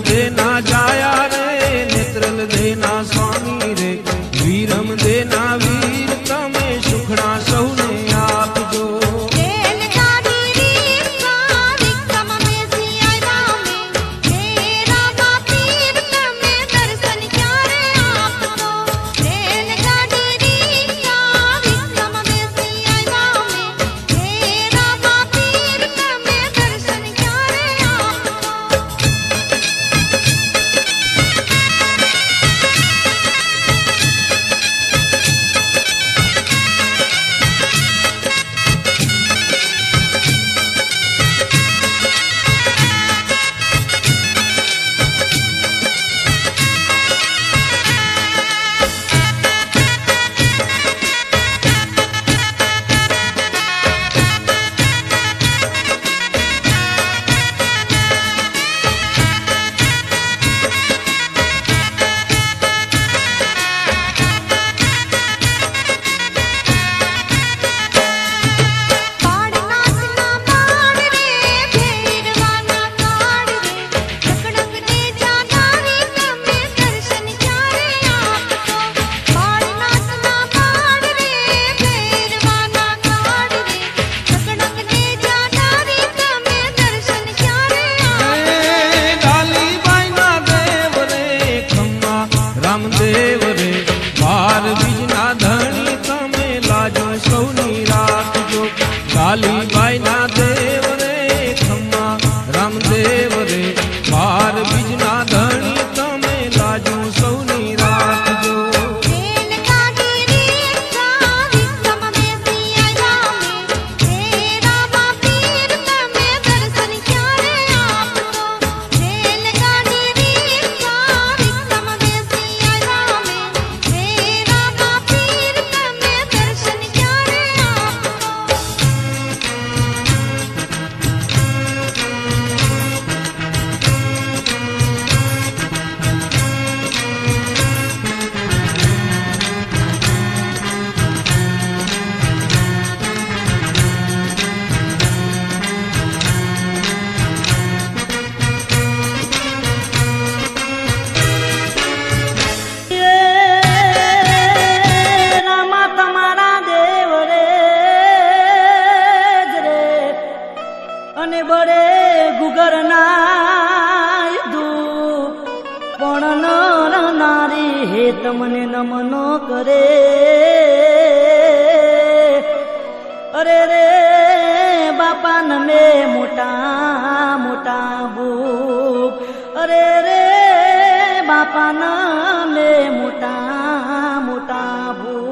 देना जाया रे नेत्रल देना स्वामी रे वीरम देना वीर तमे सुखड़ा सौने आपजो रामदेव रे बार बीजना धनी तमे लाजो सौनी राखजो काली बाई ना देव रे खम्मा रामदेव रे बार बीजना धनी तमे लाजो सौनी राखजो बड़े गुगर पण नर नारी हे तमने नमनो करे अरे रे बापा नमे मोटा मोटा बूप अरे रे बापा नमे मोटा मोटा बूप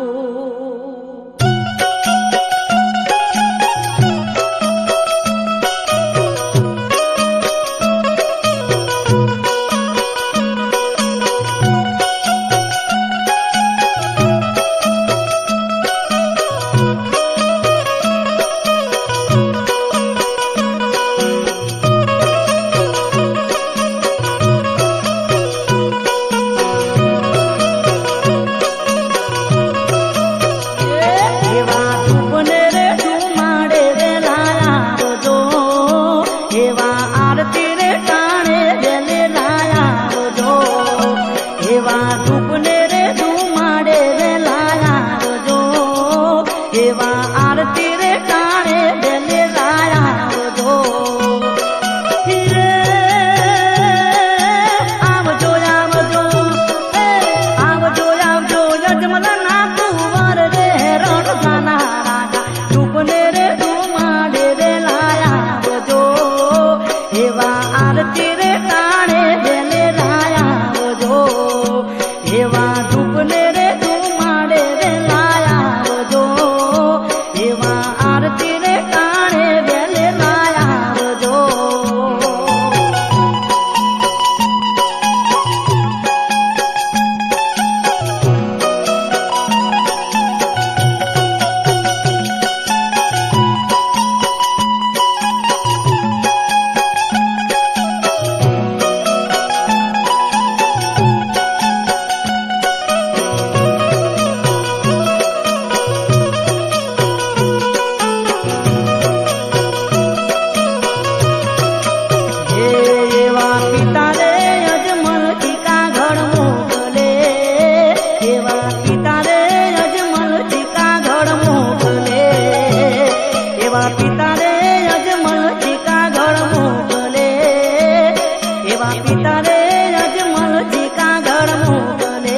મોટા રે અજમલજી કાગળ મોકલે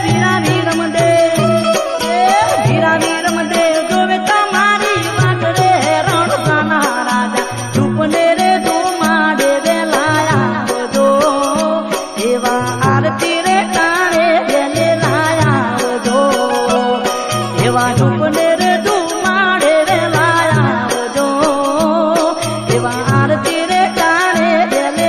વીરા વીરમદે વીરા વીરમદે જોવે તમારી વાત રે રણસાના રાજા રૂપને રે ધુમાડે વેલાયા વધો એવા આરતી રે કાળે વેલે લાયા વધો એવા રૂપને રે ધુમાડે વેલાયા વધો એવા આરતી રે કાળે વેલે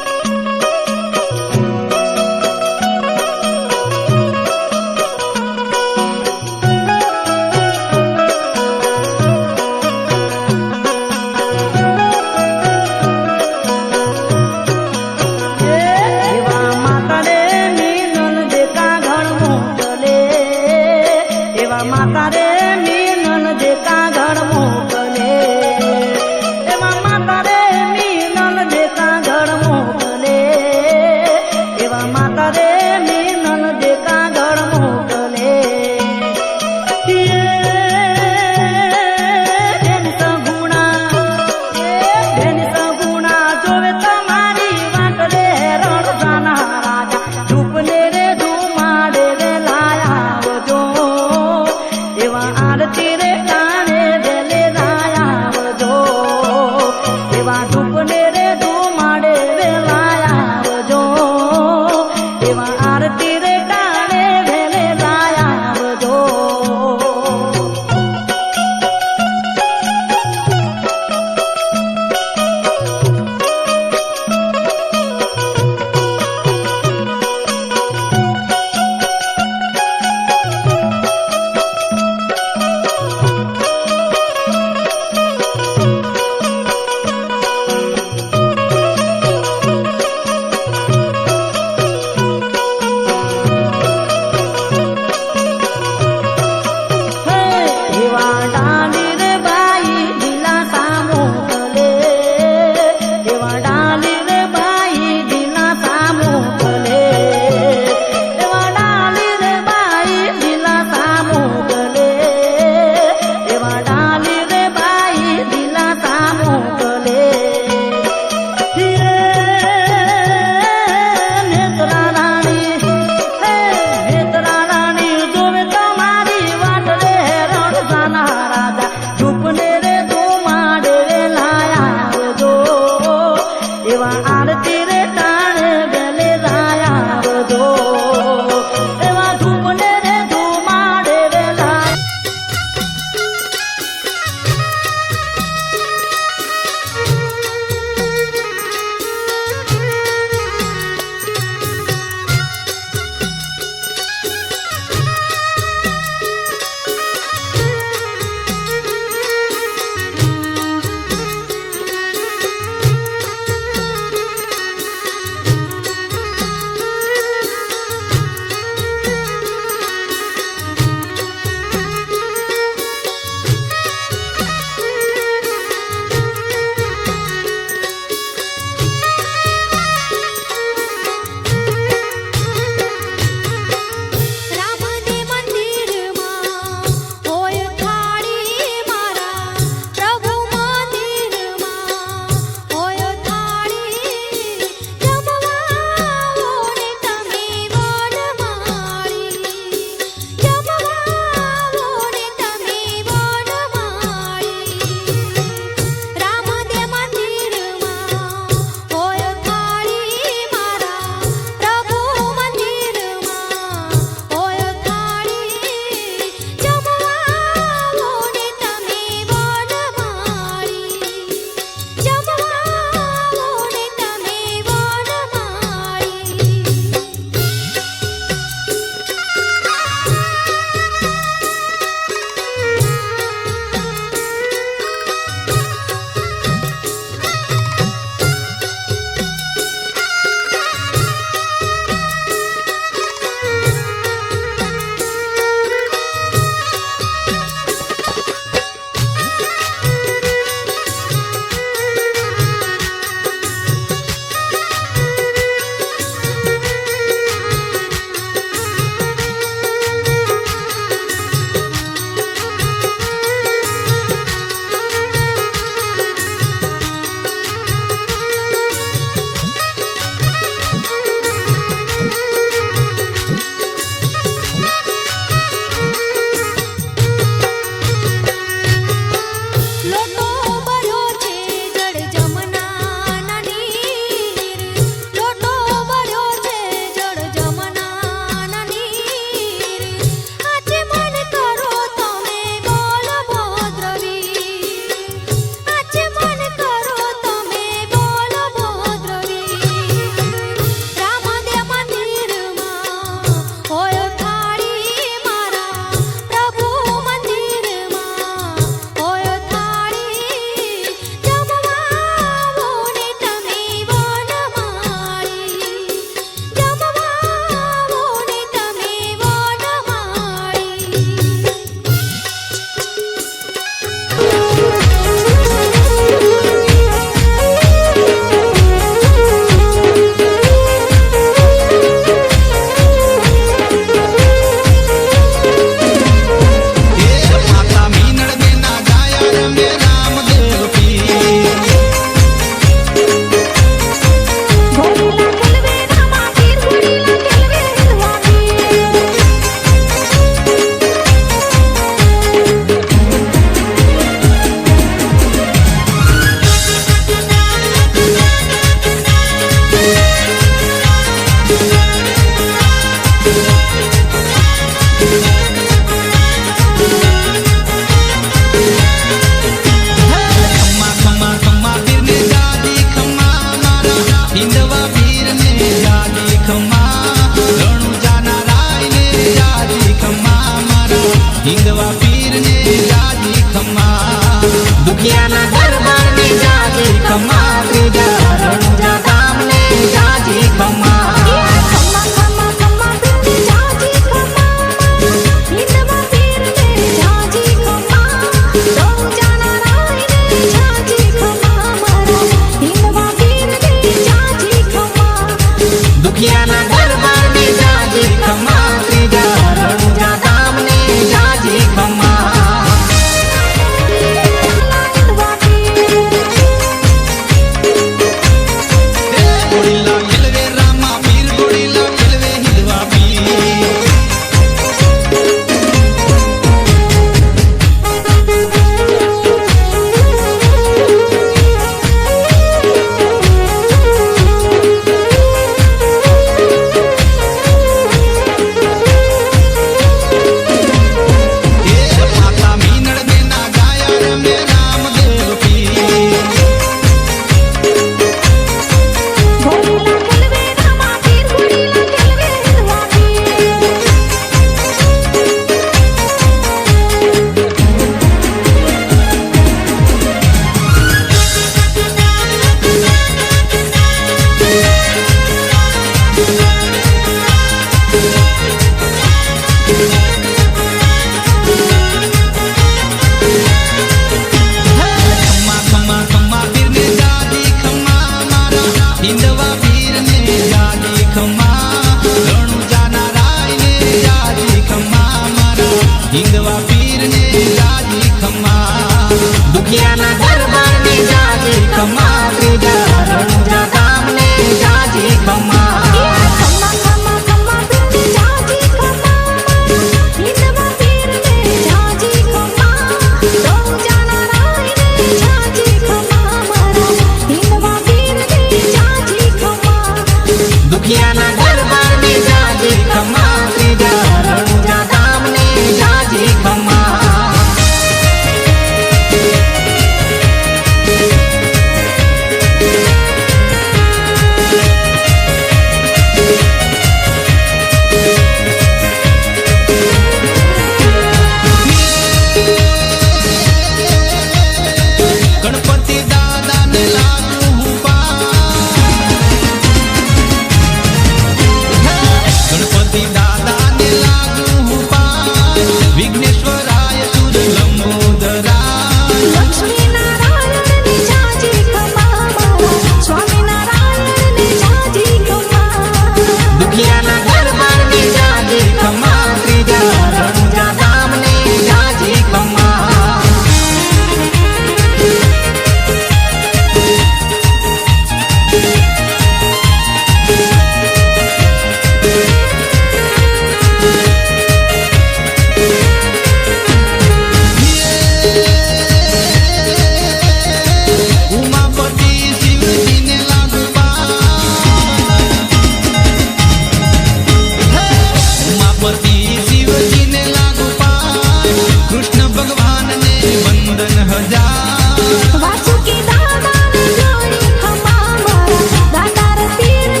વાસુકી દાદાની જોડી ખમા મારા દાતાર પીરને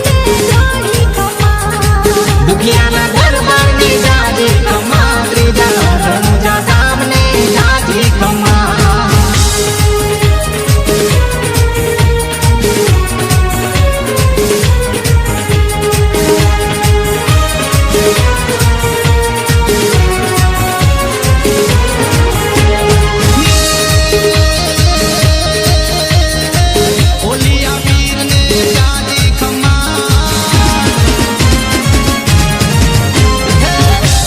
જોડી ખમા દુખિયાના દરબારની જાજી ખમા ત્રીજા રણુજા ધામને જાજી ખમા ઓલિયા પીરને જાજી ખમા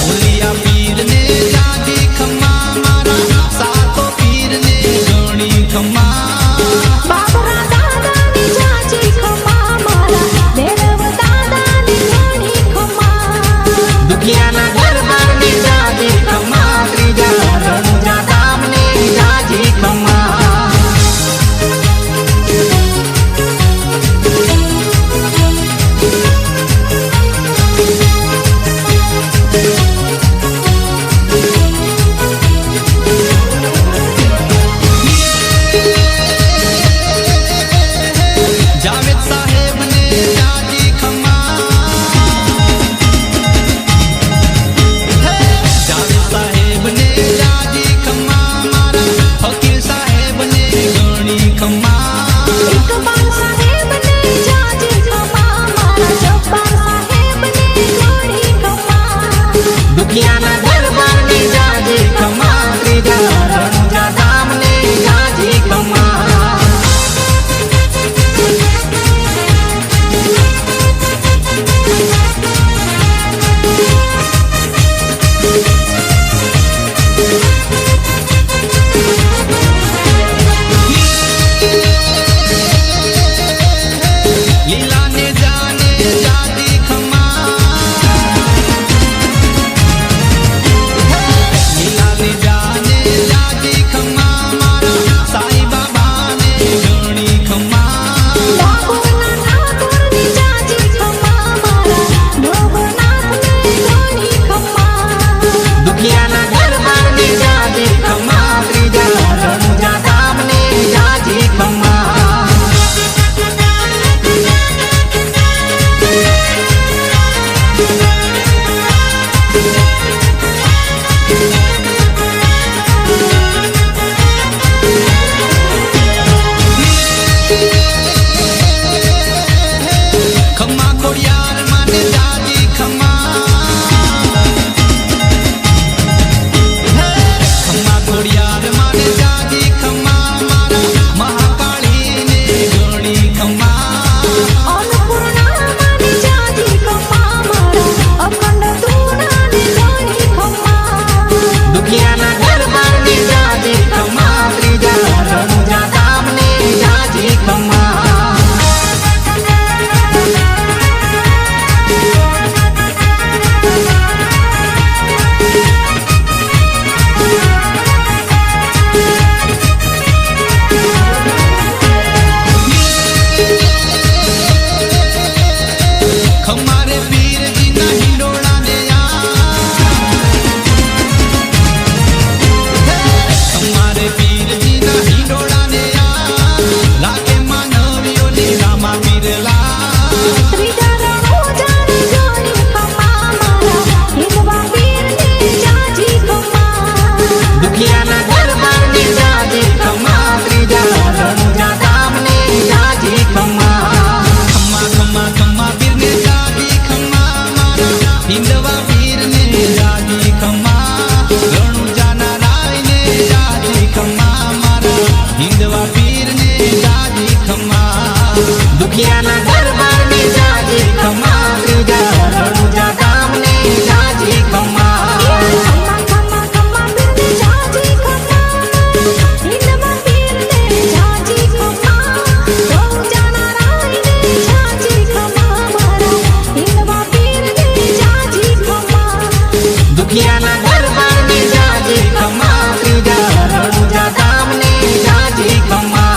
ઓલિયા પીરને જાજી ખમા મારા સાતો પીરને ઘણી ખમા બાબરા દાદાની જાજી ખમા મારા ભૈરવ દાદાની જોડી ખમા દુખિયાના દરબારની જાજી ખમા ત્રીજા રણુજા ધામને જાજી ખમા જાવેદ સાહેબને જાજી ખમા જાવેદ સાહેબને જાજી ખમા મારા ફકીર સાહેબને ઘણી ખમા ઇકબાલ સાહેબને જાજી ખમા મારા જબ્બાર સાહેબને જોડી ખમા દુખિયાના દરબારની જાજી ખમા ત્રીજા રણુજા ધામને જાજી ખમા લીલાને જાને જાજી ખમા લીલાને જાને જાજી ખમા મારા સાઈ બાબાને ઘણી ખમા બાબુના ઠાકોરની જાજી ખમા મારા ભોગનાથને જોડી ખમા દુખિયાના દરબારની જાજી ખમા ત્રીજા રણુજા ધામને જાજી ખમા ખમા ખોડિયાર માને જાજી ખમા ખમા ખોડિયાર માને જાજી ખમા મારા મહાકાળીને ઘણી ખમા અન્નપૂર્ણામાની જાજી ખમા મારા અખંડ ધૂણાને જોડી ખમા દુખિયાના દરબારની જાજી ખમા ત્રીજા રણુજા ધામને જાજી ખમા ખમારે પીરજીના હિંડોળાને ખમારે પીરજીના હિંડોળાને લાગે માનવીઓની રામા પીરલા ત્રીજા રણુજાની જોડી ખમા મારા હિંદવા પીરને જાજી ખમા દુખિયાના દરબારની જાજી ખમા ત્રીજા રણુજા ધામને જાજી ખમા ખમા ખમા ખમા પીરને જાજી ખમા મારા હિંદવા પીરને જાજી ખમા રણુજાના રાયને જાજી ખમા મારા હિંદવા પીરને જાજી ખમા દુખિયાના દરબારની જાજી ખમા ત્રીજા રણુજા ધામને જાજી ખમા ખમા ખમા પીરને જાજી ખમા હિંદવા પીરને જાજી ખમા રણુજાના રાયને જાજી ખમા મારા હિંદવા પીરને જાજી ખમા દુખિયાના દરબારની જાજી ખમા ત્રીજા રણુજા ધામને જાજી ખમા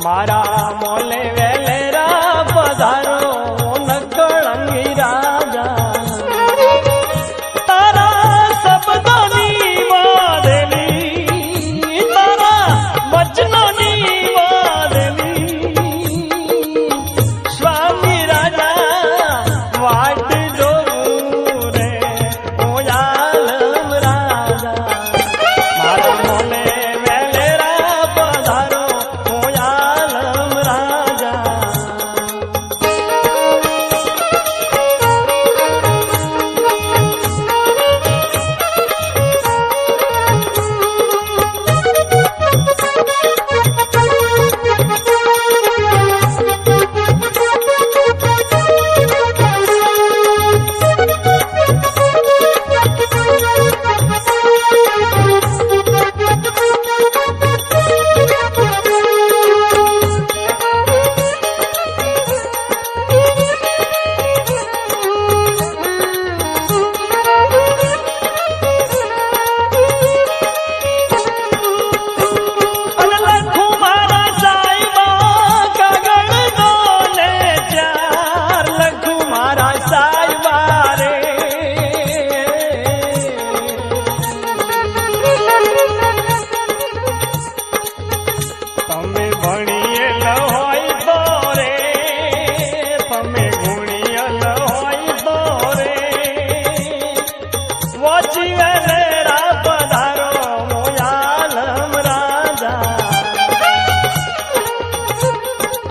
મારા મોલે વેલેરા પધારો નકળંગી રાજા તારા શબ્દોની વાદલી તારા વચનોની વાદલી સ્વામી રાજા વાટ જોઉં રે ઓયાલમ રાજા મારા મોલે વેલેરા પધારો ઓયાલમ રાજા અને લખું મારા સાહેબા કાગળ દોને ચાર લખું મારા સાહેબા રે તમે ભણીએલ હોય તો રે તમે ગુણિયલ હોય તો રે વાંચી વેલેરા પધારો મોયાલમ રાજા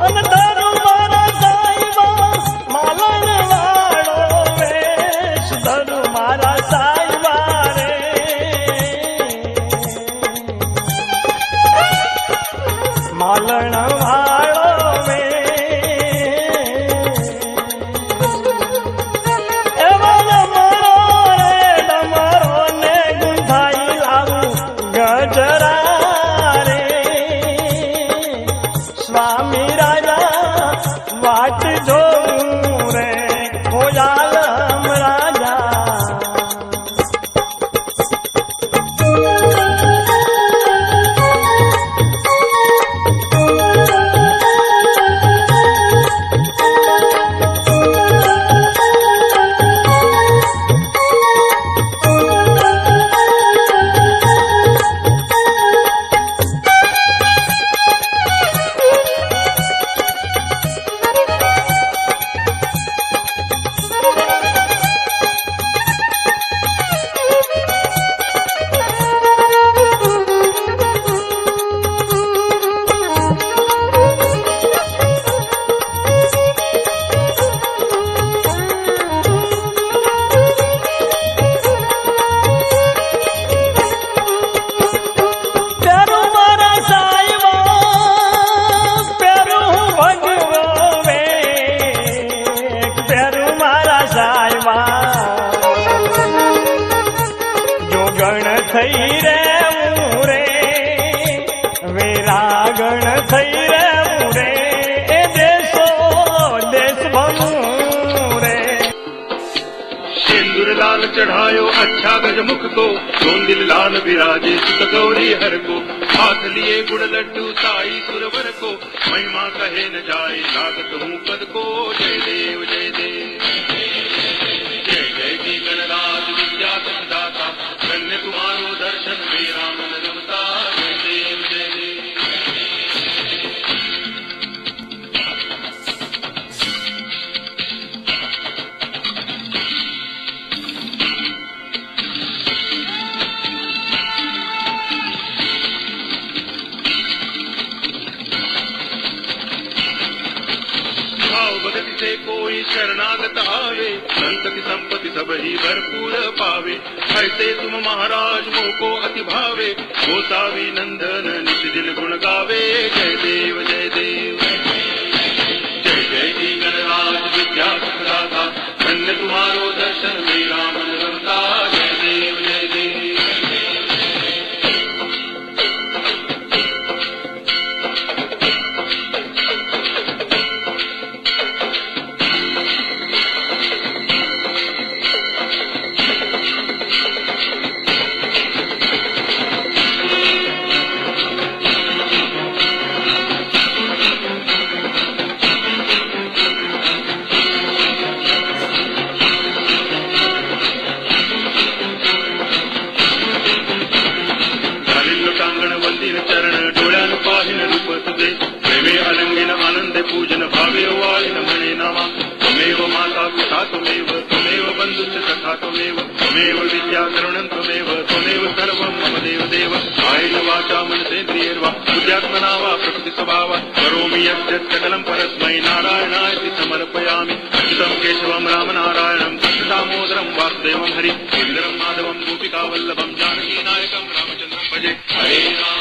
અને ધરું મારા સાહેબા માલણ વાળો વેશ ધરું મારા સાહેબા રે માલણ વાળો વે એવા ડમરો રે ડમરો ને ગુંથાઈ લાવું ગજરા રે સ્વામી રાજા વાટ જોઉં રે ઓયાલમ રાજા પ્યારું મારા સાહેબા પ્યારું ભગવો વે પ્યારું મારા સાહેબા જો ગણ થઈ રે રે વેરા ગણ થઈ રે રે એ દેશો દેશ ભમું રે सिंदूर लाल चढ़ायो अच्छा गजमुख को सोंदिल लाल विराजे सुत गौरी हर को हाथ लिए गुड़ लड्डू साई सुरवर को महिमा कहे न जाए लागत हूँ पद को जय देव जय देव जय जय जी गणराज विद्या दाता धन्य तुम्हारो दर्शन मेरा मन रमता जय देव जय देव भाव भगत से कोई शरणागत आवे संत की संपत्ति सब ही भरपूर पावे ऐसे तुम महाराज मोह को अति भावे गोसावी नंदन नित दिल गुण गावे जय देव जय देव जय जय जी गणराज विद्या दाता धन्य तुम्हारो दर्शन मेरा मन रमता जय देव जय देव वाचा मनसेन्द्रियैर्वा बुद्ध्यात्मना वा प्रकृतिस्वभावा करोमि यद्यत् सकलं परस्मै नारायणाय समर्पयामि अच्युतं केशवं रामनारायणं कृष्णदामोदरं वासुदेवं हरि सुन्दरं माधवं गोपिकावल्लभं जानकीनायकं रामचन्द्रं भजे हरे राम